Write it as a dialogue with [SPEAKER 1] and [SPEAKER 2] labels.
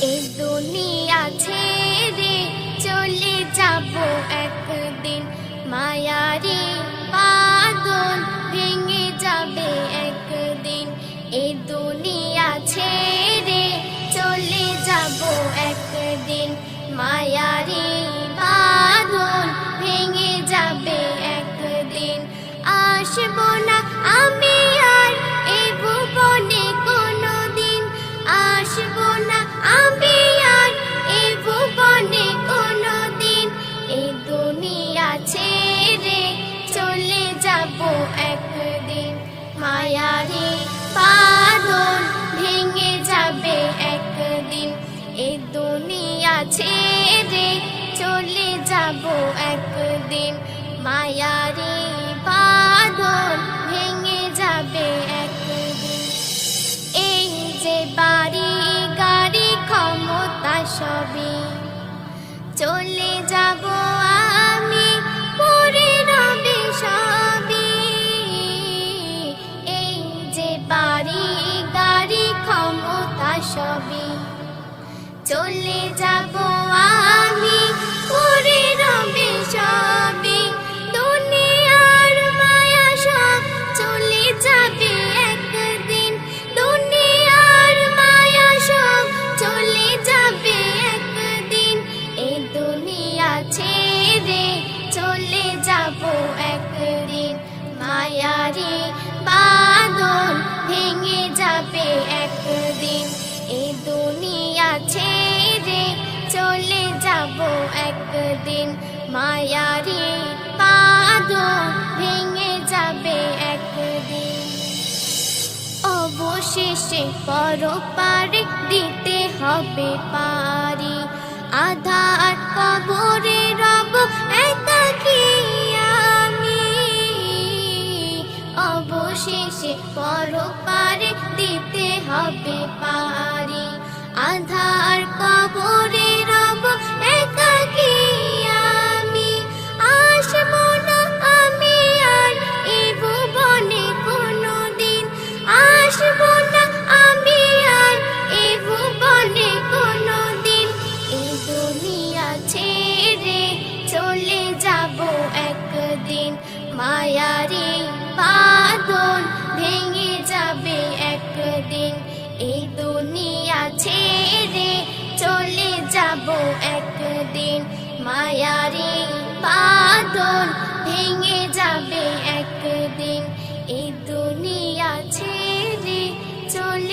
[SPEAKER 1] এই দুনিয়া ছেড়ে চলে যাব একদিন, মায়ারি বাঁধন ভেঙে যাবে একদিন। এই দুনিয়া ছেড়ে চলে যাব একদিন, মায়ারি বাঁধন ভেঙে যাবে একদিন। আসবো না আমি আর এই ভুবনে কোনোদিন, আসবো না আমি আর এই ভুবনে কোনোদিন। এই দুনিয়া ছেড়ে চলে যাব একদিন, মায়ারি বাঁধন ভেঙে যাবে একদিন। এই দুনিয়া ছেড়ে চলে যাব একদিন, মায়ারি বাঁধন ভেঙে যাবে একদিন। এই যে বাড়ি গাড়ি ক্ষমতা সবই চলে যাব আমি, পড়ে রবে সবই। এই যে বাড়ি গাড়ি ক্ষমতা সবই চলে যাব আমি, পড়ে রবে সবই। দুনিয়ার মায়া সব চলে যাবে একদিন, দুনিয়ার মায়া সব চলে যাবে একদিন। এই দুনিয়া ছেড়ে চলে যাব একদিন, মায়ারি বাঁধন ভেঙে যাবে একদিন। এই দুনিয়া ছেড়ে চলে যাব একদিন, মায়ারি বাঁধন ভেঙে যাবে একদিন। অবশেষে পরপারে দিতে হবে পারি, আধার কবরে রব একাকী আমি। অবশেষে পরপারে দিতে হবে পারি, আধার কবরে রব একাকী আমি। আসবো না আমি আর এই ভুবনে কোনোদিন, আসবো না আমি আর এই ভুবনে কোনোদিন। এই দুনিয়া ছেড়ে চলে যাব একদিন, মায়ারি বাঁধন ভেঙে যাবে একদিন। এই দুনিয়া ছেড়ে চলে যাব একদিন, মায়ারি বাঁধন ভেঙে যাবে একদিন। এই দুনিয়া ছেড়ে চলে